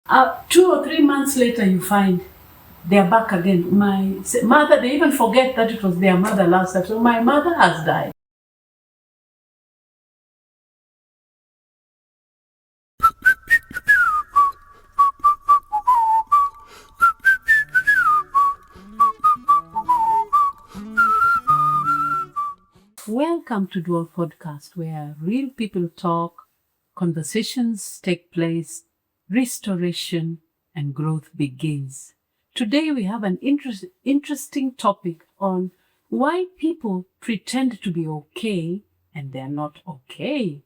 2 or 3 months later, you find they're back again. My mother, they even forget that it was their mother last time. So my mother has died. Welcome to DUOL Podcast, where real people talk, conversations take place, restoration and growth begins. Today we have an interesting topic on why people pretend to be okay and they're not okay.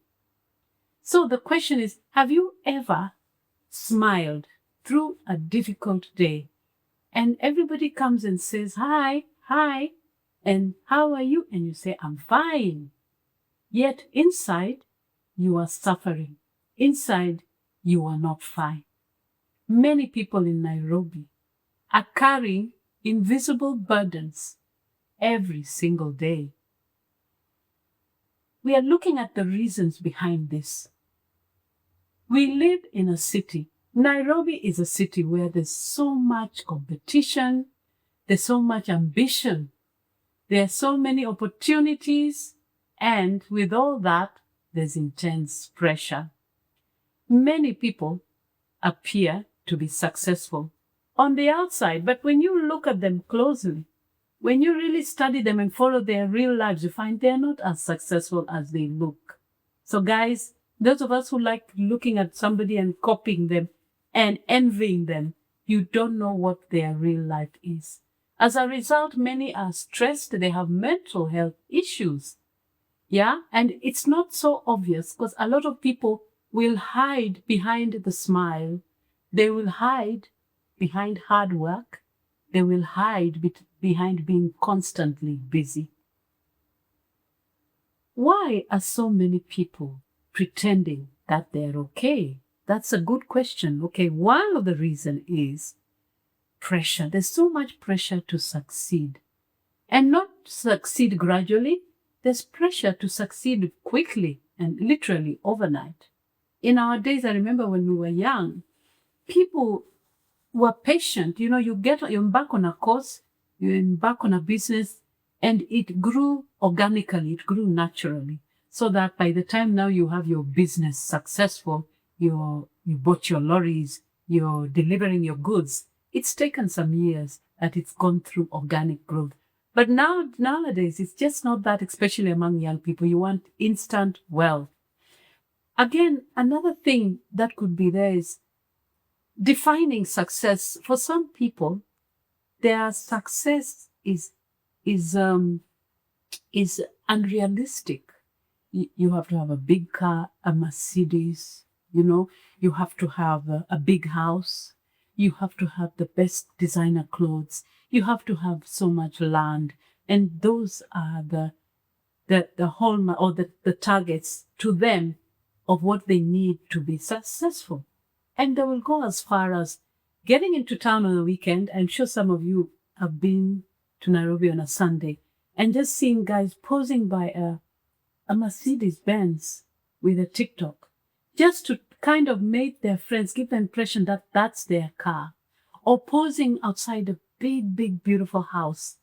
So the question is, have you ever smiled through a difficult day and everybody comes and says, hi, and how are you? And you say, I'm fine. Yet inside, you are suffering. Inside, you are not fine. Many people in Nairobi are carrying invisible burdens every single day. We are looking at the reasons behind this. We live in a city. Nairobi is a city where there's so much competition, there's so much ambition, there are so many opportunities, and with all that, there's intense pressure. Many people appear to be successful on the outside, but when you look at them closely, when you really study them and follow their real lives, you find they're not as successful as they look. So guys, those of us who like looking at somebody and copying them and envying them, you don't know what their real life is. As a result, many are stressed, they have mental health issues. Yeah, and it's not so obvious because a lot of people will hide behind the smile. They will hide behind hard work. They will hide behind being constantly busy. Why are so many people pretending that they're okay? That's a good question. Okay, one of the reasons is pressure. There's so much pressure to succeed. And not succeed gradually. There's pressure to succeed quickly and literally overnight. In our days, I remember when we were young, people were patient. You embark on a course, you embark on a business, and it grew organically, it grew naturally. So that by the time now you have your business successful, you bought your lorries, you're delivering your goods, it's taken some years that it's gone through organic growth. But nowadays, it's just not that, especially among young people. You want instant wealth. Again, another thing that could be there is defining success. For some people, their success is unrealistic. You have to have a big car, a Mercedes, you have to have a big house. You have to have the best designer clothes. You have to have so much land. And those are the hallmark or the targets to them of what they need to be successful. And they will go as far as getting into town on the weekend. I'm sure some of you have been to Nairobi on a Sunday and just seeing guys posing by a Mercedes Benz with a TikTok just to kind of make their friends give the impression that that's their car, or posing outside a big, big, beautiful house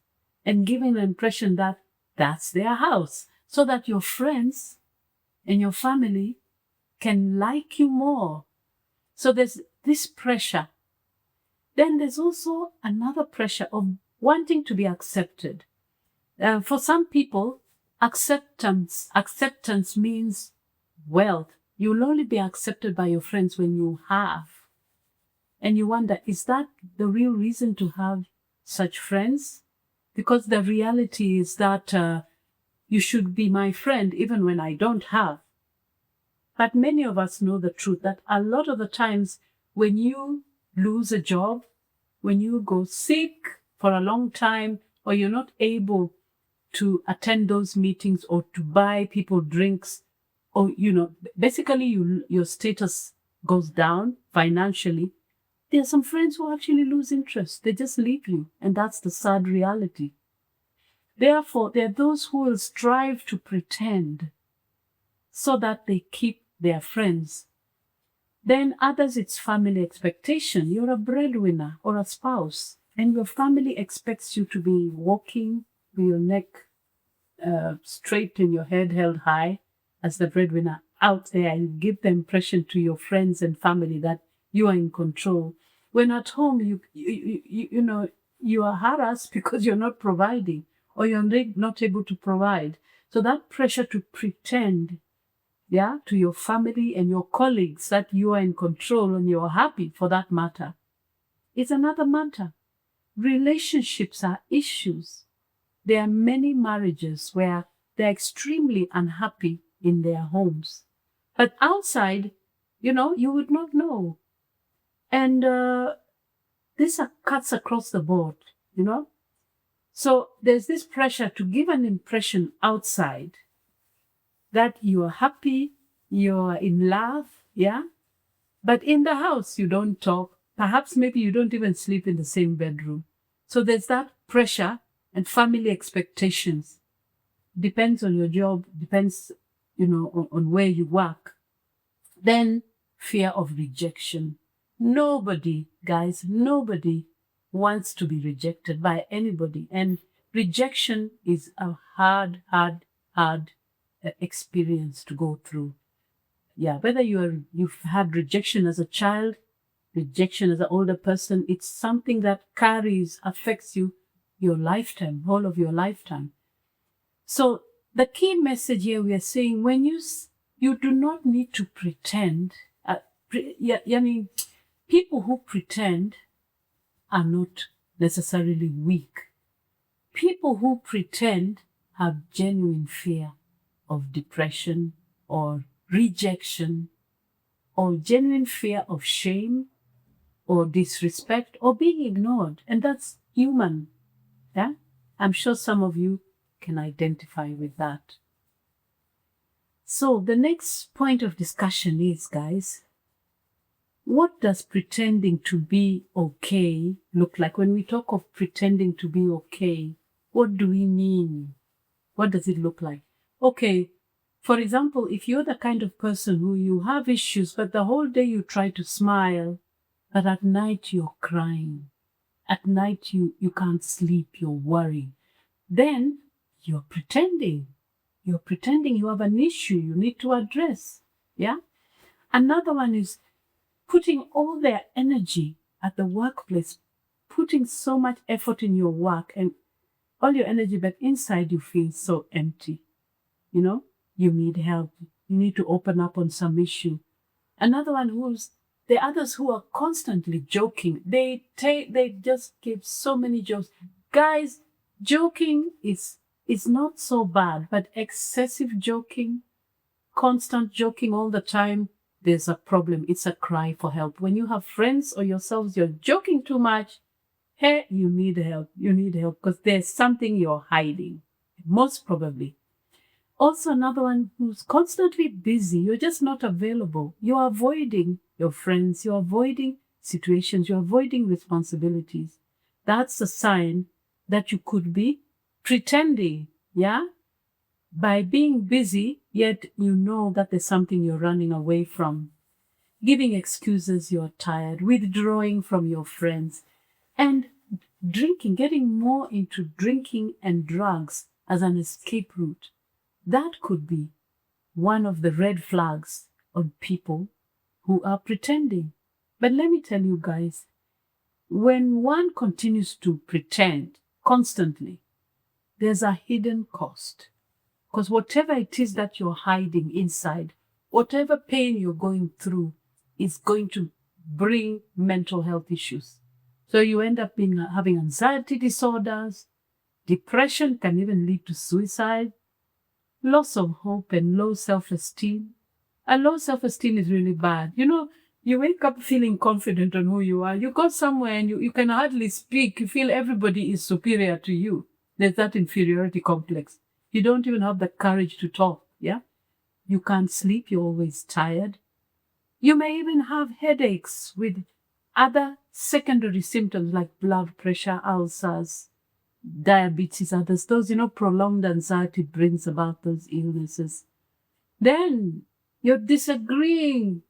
and giving the impression that that's their house, so that your friends and your family can like you more. So there's this pressure. Then there's also another pressure of wanting to be accepted. For some people, acceptance means wealth. You'll only be accepted by your friends when you have. And you wonder, is that the real reason to have such friends? Because the reality is that you should be my friend even when I don't have. But many of us know the truth that a lot of the times when you lose a job, when you go sick for a long time, or you're not able to attend those meetings or to buy people drinks, or, basically your status goes down financially, there are some friends who actually lose interest. They just leave you. And that's the sad reality. Therefore, there are those who will strive to pretend so that they keep their friends. Then others, it's family expectation. You're a breadwinner or a spouse, and your family expects you to be walking with your neck straight and your head held high as the breadwinner out there, and give the impression to your friends and family that you are in control. When at home, you know, you are harassed because you're not providing, or you're not able to provide. So that pressure to pretend, to your family and your colleagues that you are in control and you're happy for that matter, is another matter. Relationships are issues. There are many marriages where they're extremely unhappy in their homes. But outside, you would not know. And this cuts across the board, So there's this pressure to give an impression outside that you are happy, you're in love, But in the house, you don't talk. Perhaps maybe you don't even sleep in the same bedroom. So there's that pressure and family expectations. Depends on your job, depends, on where you work. Then fear of rejection. Nobody, guys, nobody wants to be rejected by anybody. And rejection is a hard experience to go through. Whether you've had rejection as a child, rejection as an older person, it's something that affects you your lifetime, whole of your lifetime. So the key message here, we are saying, when you do not need to pretend. People who pretend are not necessarily weak. People who pretend have genuine fear of depression or rejection, or genuine fear of shame or disrespect or being ignored. And that's human. I'm sure some of you can identify with that. So the next point of discussion is, guys, what does pretending to be okay look like? When we talk of pretending to be okay, what do we mean? What does it look like? Okay, for example, if you're the kind of person who you have issues, but the whole day you try to smile, but at night you're crying. At night you can't sleep, you're worried. Then you're pretending. You're pretending you have an issue you need to address. Another one is putting all their energy at the workplace, putting so much effort in your work and all your energy, but inside you feel so empty. You need help. You need to open up on some issue. Another one the others who are constantly joking. They just give so many jokes. Guys, joking is not so bad, but excessive joking, constant joking all the time, there's a problem. It's a cry for help. When you have friends or yourselves, you're joking too much, hey, you need help. You need help because there's something you're hiding, most probably. Also, another one who's constantly busy. You're just not available. You're avoiding your friends. You're avoiding situations. You're avoiding responsibilities. That's a sign that you could be pretending, by being busy, yet you know that there's something you're running away from. Giving excuses you're tired, withdrawing from your friends, and drinking, getting more into drinking and drugs as an escape route. That could be one of the red flags on people who are pretending. But let me tell you guys, when one continues to pretend constantly, there's a hidden cost. Because whatever it is that you're hiding inside, whatever pain you're going through is going to bring mental health issues. So you end up having anxiety disorders, depression can even lead to suicide, loss of hope and low self-esteem. And low self-esteem is really bad. You wake up feeling confident on who you are. You go somewhere and you can hardly speak. You feel everybody is superior to you. There's that inferiority complex. You don't even have the courage to talk, You can't sleep. You're always tired. You may even have headaches with other secondary symptoms like blood pressure, ulcers, diabetes, others. Those, prolonged anxiety brings about those illnesses. Then you're disagreeing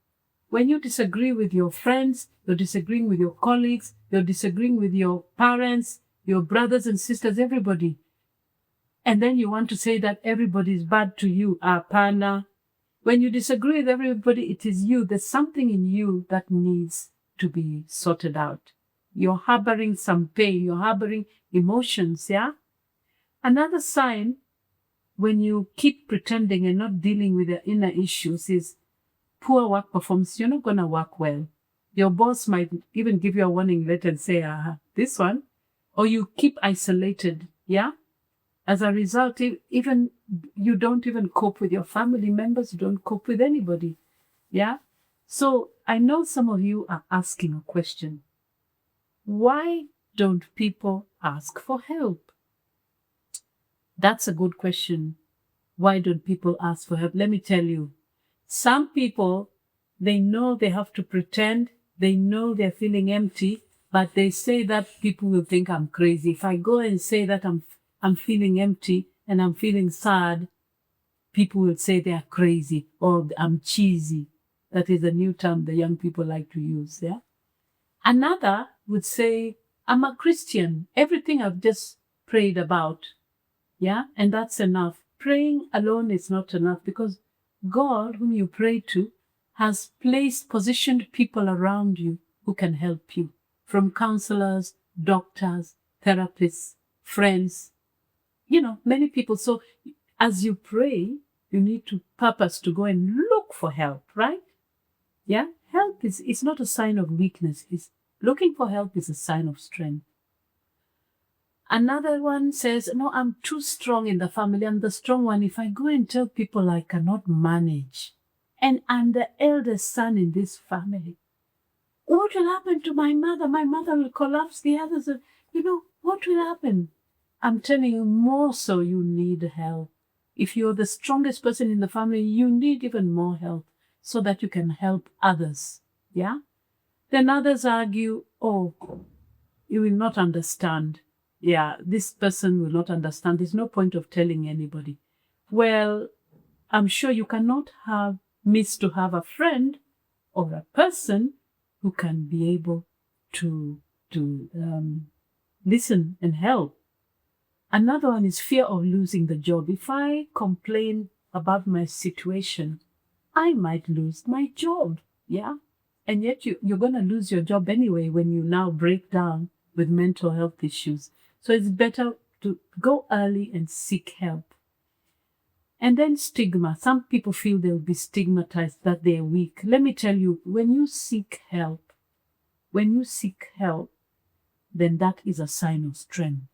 When you disagree with your friends, you're disagreeing with your colleagues, you're disagreeing with your parents, your brothers and sisters, everybody. And then you want to say that everybody is bad to you. Apana. When you disagree with everybody, it is you. There's something in you that needs to be sorted out. You're harboring some pain. You're harboring emotions, yeah? Another sign when you keep pretending and not dealing with the inner issues is poor work performance. You're not going to work well. Your boss might even give you a warning letter and say, this one. Or you keep isolated, yeah? As a result, even you don't even cope with your family members. You don't cope with anybody, yeah? So I know some of you are asking a question. Why don't people ask for help? That's a good question. Why don't people ask for help? Let me tell you. Some people, they know they have to pretend. They know they're feeling empty, but they say that people will think I'm crazy. If I go and say that I'm feeling empty and I'm feeling sad, people will say they are crazy or I'm cheesy. That is a new term the young people like to use, yeah? Another would say, I'm a Christian. Everything I've just prayed about, yeah? And that's enough. Praying alone is not enough because God, whom you pray to, has positioned people around you who can help you. From counselors, doctors, therapists, friends, many people. So as you pray, you need to purpose to go and look for help, right? Yeah? Help is not a sign of weakness. Looking for help is a sign of strength. Another one says, no, I'm too strong in the family. I'm the strong one. If I go and tell people I cannot manage, and I'm the eldest son in this family, what will happen to my mother? My mother will collapse. The others will, what will happen? I'm telling you, more so you need help. If you're the strongest person in the family, you need even more help so that you can help others. Yeah? Then others argue, you will not understand. Yeah, this person will not understand. There's no point of telling anybody. Well, I'm sure you cannot miss to have a friend or a person who can be able to listen and help. Another one is fear of losing the job. If I complain about my situation, I might lose my job. Yeah. And yet you're going to lose your job anyway when you now break down with mental health issues. So it's better to go early and seek help. And then stigma. Some people feel they'll be stigmatized, that they're weak. Let me tell you, when you seek help, then that is a sign of strength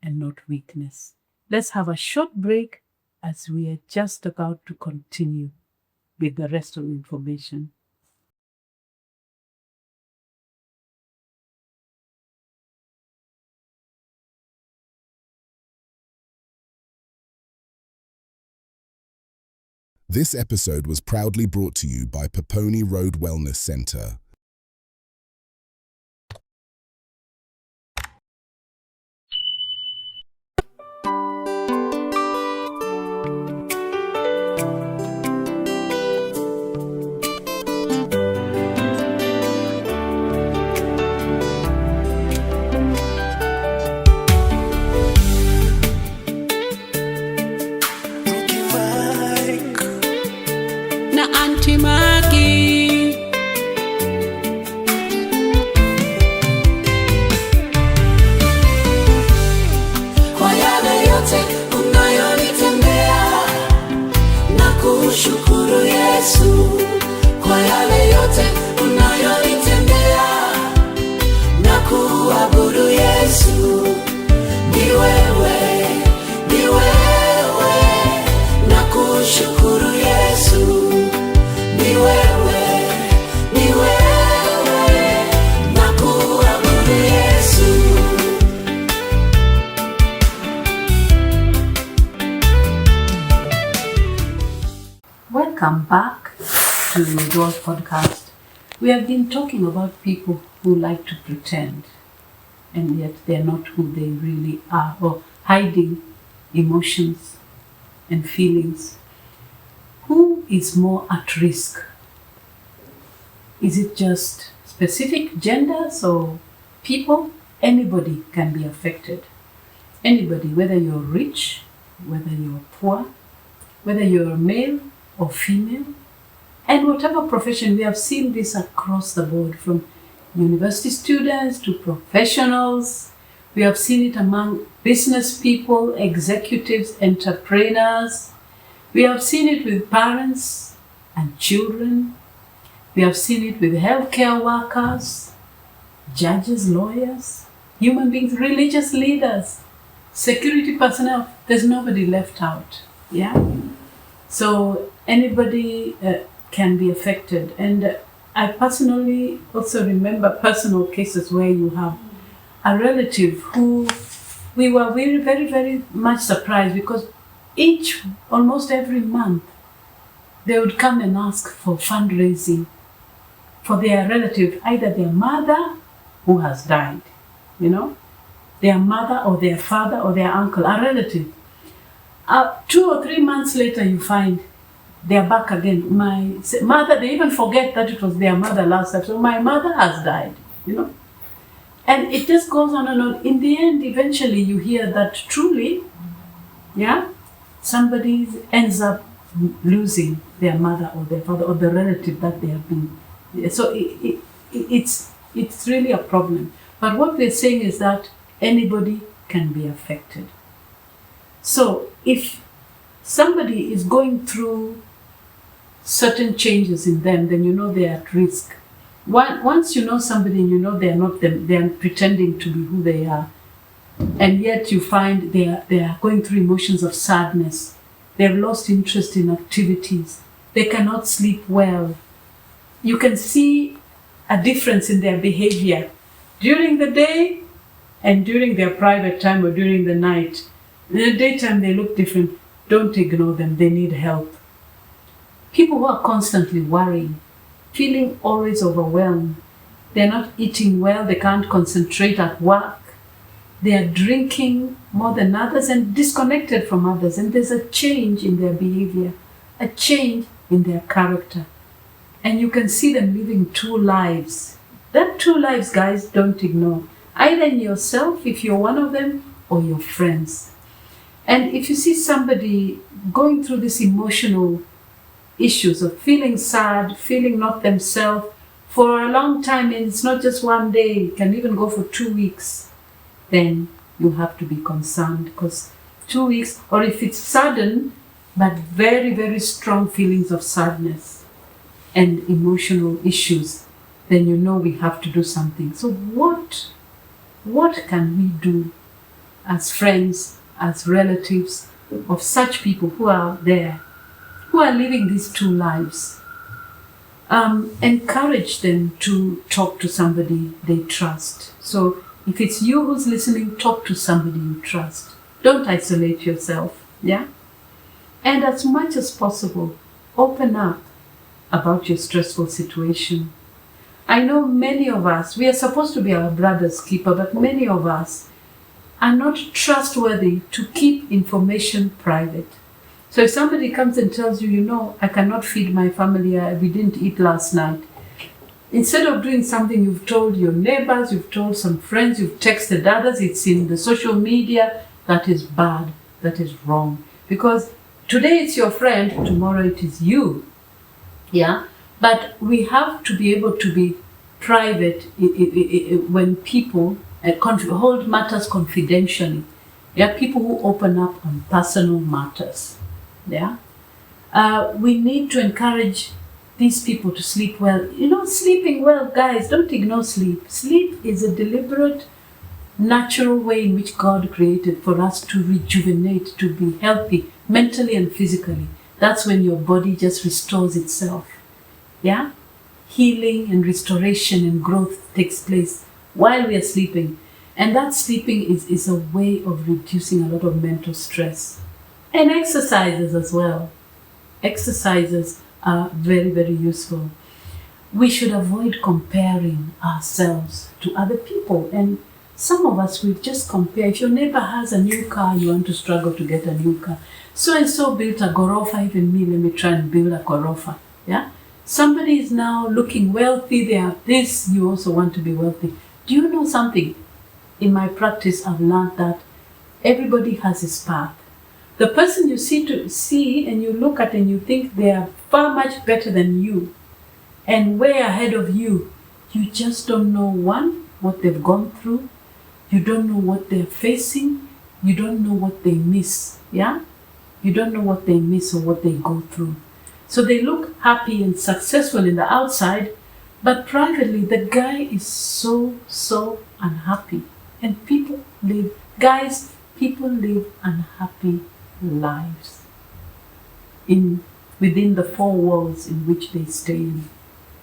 and not weakness. Let's have a short break as we are just about to continue with the rest of the information. This episode was proudly brought to you by Poponi Road Wellness Centre. Na Auntie Maggie. Kwa yale yote unayonitendea na kushukuru Yesu. Kwa yale yote unayonitendea na kuabudu Yesu. Ni wewe, ni wewe na kushukuru Yesu. Ni wewe, ni wewe na kuabudu Yesu. Welcome back to the DUOL Podcast. We have been talking about people who like to pretend and yet they're not who they really are, or hiding emotions and feelings. Who is more at risk? Is it just specific genders or people? Anybody can be affected. Anybody, whether you're rich, whether you're poor, whether you're male or female, and whatever profession. We have seen this across the board, from university students to professionals. We have seen it among business people, executives, entrepreneurs. We have seen it with parents and children. We have seen it with healthcare workers, judges, lawyers, human beings, religious leaders, security personnel. There's nobody left out. Yeah? So anybody can be affected. And I personally also remember personal cases where you have a relative who we were very, very, very much surprised, because almost every month, they would come and ask for fundraising for their relative, either their mother who has died, their mother or their father or their uncle, a relative. 2 or 3 months later, you find they're back again. My mother, they even forget that it was their mother last time. So my mother has died, And it just goes on and on. In the end, eventually you hear that truly, somebody ends up losing their mother or their father or the relative that they have been. So it's really a problem. But what we're saying is that anybody can be affected. So if somebody is going through certain changes in them, then they're at risk. Once you know somebody and they're not them, they're pretending to be who they are, and yet you find they are going through emotions of sadness. They've lost interest in activities. They cannot sleep well. You can see a difference in their behavior during the day and during their private time or during the night. In the daytime, they look different. Don't ignore them. They need help. People who are constantly worrying, feeling always overwhelmed. They're not eating well. They can't concentrate at work. They are drinking more than others and disconnected from others. And there's a change in their behavior, a change in their character. And you can see them living 2 lives. That 2 lives, guys, don't ignore. Either in yourself, if you're one of them, or your friends. And if you see somebody going through these emotional issues of feeling sad, feeling not themselves for a long time, and it's not just one day, it can even go for 2 weeks, then you have to be concerned, because 2 weeks, or if it's sudden, but very, very strong feelings of sadness and emotional issues, then we have to do something. So what can we do as friends, as relatives of such people who are there, who are living these 2 lives? Encourage them to talk to somebody they trust. So if it's you who's listening, talk to somebody you trust. Don't isolate yourself, And as much as possible, open up about your stressful situation. I know many of us, we are supposed to be our brother's keeper, but many of us are not trustworthy to keep information private. So if somebody comes and tells you, I cannot feed my family, we didn't eat last night. Instead of doing something, you've told your neighbors, you've told some friends, you've texted others, it's in the social media, that is bad, that is wrong. Because today it's your friend, tomorrow it is you. But we have to be able to be private when people hold matters confidentially. People who open up on personal matters. We need to encourage these people to sleep well. Sleeping well, guys, don't ignore sleep. Sleep is a deliberate, natural way in which God created for us to rejuvenate, to be healthy, mentally and physically. That's when your body just restores itself. Healing and restoration and growth takes place while we are sleeping. And that sleeping is a way of reducing a lot of mental stress. And exercises as well. Exercises are very, very useful. We should avoid comparing ourselves to other people. And some of us will just compare. If your neighbor has a new car, you want to struggle to get a new car. So-and-so built a gorofa, even me, let me try and build a gorofa. Somebody is now looking wealthy, they have this, you also want to be wealthy. Do you know something? In my practice, I've learned that everybody has his path. The person you see and you look at and you think they are far much better than you and way ahead of you, you just don't know, one, what they've gone through. You don't know what they're facing. You don't know what they miss. Yeah? You don't know what they miss or what they go through. So they look happy and successful in the outside, but privately the guy is so unhappy. And people live unhappy lives within the four walls in which they stay in.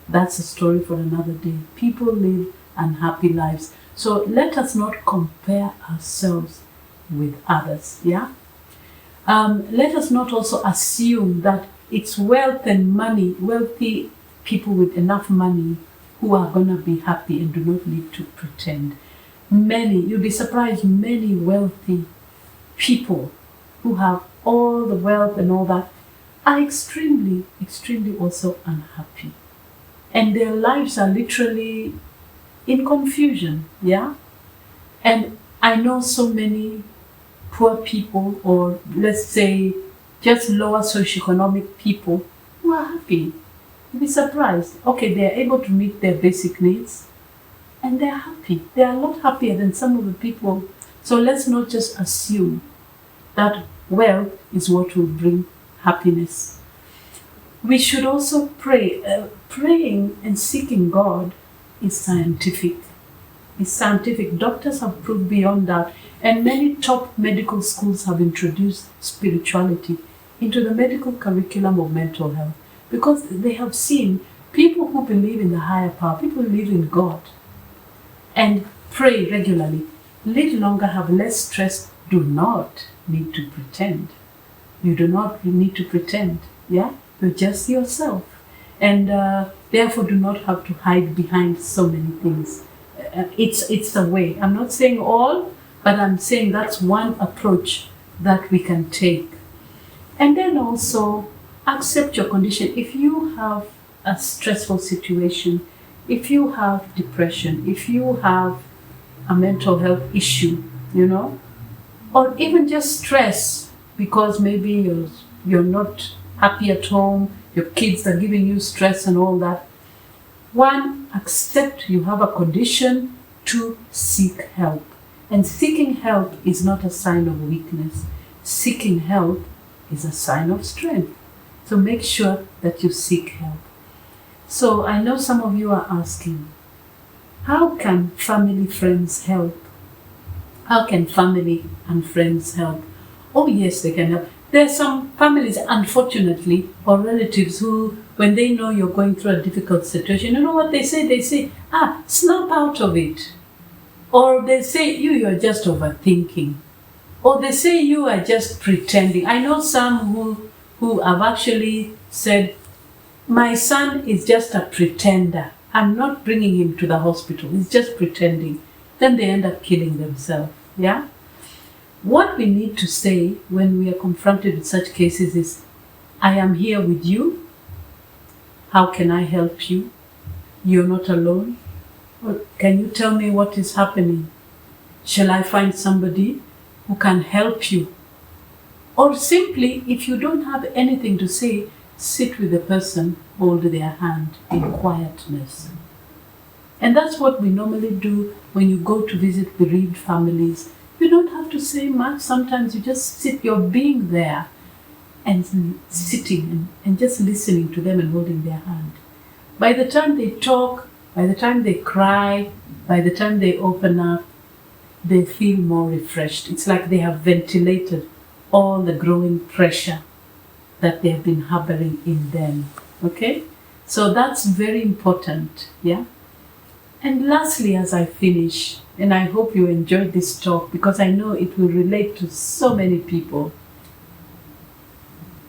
That's a story for another day. People live unhappy lives. So let us not compare ourselves with others. Yeah. Let us not also assume that it's wealth and money, wealthy people with enough money who are going to be happy and do not need to pretend. You'll be surprised, many wealthy people who have all the wealth and all that are extremely also unhappy. And their lives are literally in confusion, yeah? And I know so many poor people, or let's say just lower socioeconomic people, who are happy. You'll be surprised. Okay, they're able to meet their basic needs, and they're happy. They are a lot happier than some of the people. So let's not just assume that wealth is what will bring happiness. We should also pray. Praying and seeking God is scientific. It's scientific. Doctors have proved beyond that. And many top medical schools have introduced spirituality into the medical curriculum of mental health because they have seen people who believe in the higher power, people who believe in God and pray regularly, live longer, have less stress, do not need to pretend. You do not need to pretend. Yeah? You're just yourself. And therefore do not have to hide behind so many things. It's a way. I'm not saying all, but I'm saying that's one approach that we can take. And then also accept your condition. If you have a stressful situation, if you have depression, if you have a mental health issue, or even just stress because maybe you're not happy at home, your kids are giving you stress and all that. One, accept you have a condition. Two, seek help. And seeking help is not a sign of weakness. Seeking help is a sign of strength. So make sure that you seek help. So I know some of you are asking, how can family, friends help? How can family and friends help? Oh yes, they can help. There are some families, unfortunately, or relatives who, when they know you're going through a difficult situation, you know what they say? They say, snap out of it. Or they say, you're just overthinking. Or they say you are just pretending. I know some who have actually said, my son is just a pretender. I'm not bringing him to the hospital. He's just pretending. Then they end up killing themselves. Yeah? What we need to say when we are confronted with such cases is, I am here with you. How can I help you? You're not alone. Or can you tell me what is happening? Shall I find somebody who can help you? Or simply, if you don't have anything to say, sit with the person, hold their hand in quietness. And that's what we normally do when you go to visit bereaved families. You don't have to say much. Sometimes you just sit, you're being there and sitting and just listening to them and holding their hand. By the time they talk, by the time they cry, by the time they open up, they feel more refreshed. It's like they have ventilated all the growing pressure that they have been harboring in them. Okay? So that's very important. Yeah? And lastly, as I finish, and I hope you enjoyed this talk because I know it will relate to so many people.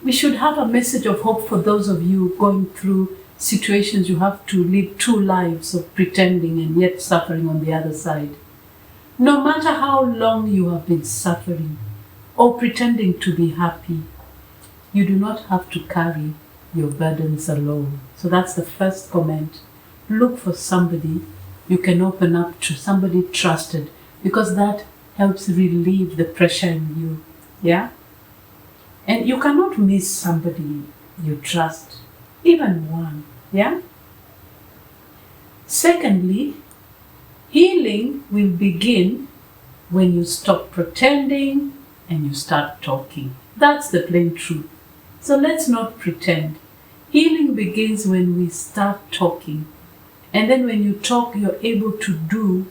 We should have a message of hope for those of you going through situations you have to live two lives of pretending and yet suffering on the other side. No matter how long you have been suffering or pretending to be happy, you do not have to carry your burdens alone. So that's the first comment. Look for somebody you can open up to, somebody trusted, because that helps relieve the pressure in you. Yeah? And you cannot miss somebody you trust, even one. Yeah? Secondly, healing will begin when you stop pretending and you start talking. That's the plain truth. So let's not pretend. Healing begins when we start talking. And then when you talk, you're able to do.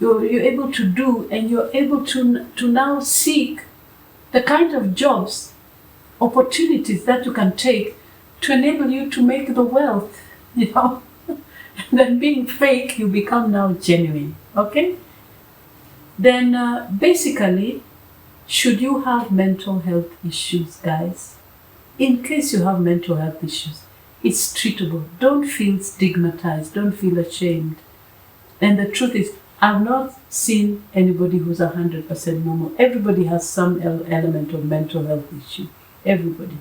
You're able to do, and you're able to now seek the kind of jobs, opportunities that you can take to enable you to make the wealth, you know. And then being fake, you become now genuine, okay? Then basically, should you have mental health issues, guys, in case you have mental health issues, it's treatable. Don't feel stigmatized. Don't feel ashamed. And the truth is, I've not seen anybody who's 100% normal. Everybody has some element of mental health issue. Everybody.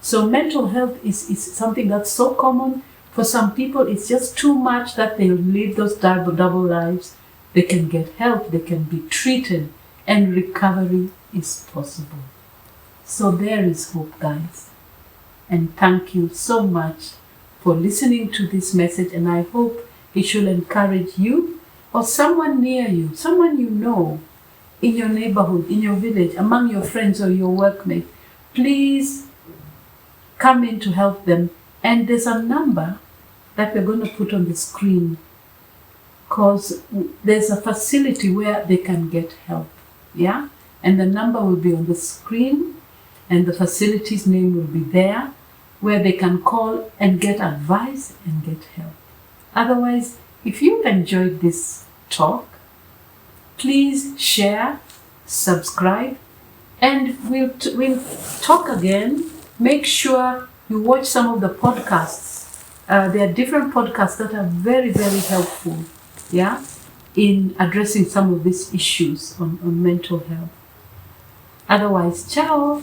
So mental health is something that's so common. For some people, it's just too much that they live those double lives. They can get help. They can be treated. And recovery is possible. So there is hope, guys. And thank you so much for listening to this message. And I hope it should encourage you or someone near you, someone you know, in your neighborhood, in your village, among your friends or your workmates. Please come in to help them. And there's a number that we're going to put on the screen, because there's a facility where they can get help. Yeah? And the number will be on the screen, and the facility's name will be there, where they can call and get advice and get help. Otherwise, if you've enjoyed this talk, please share, subscribe, and we'll talk again. Make sure you watch some of the podcasts. There are different podcasts that are very, very helpful, yeah, in addressing some of these issues on mental health. Otherwise, ciao.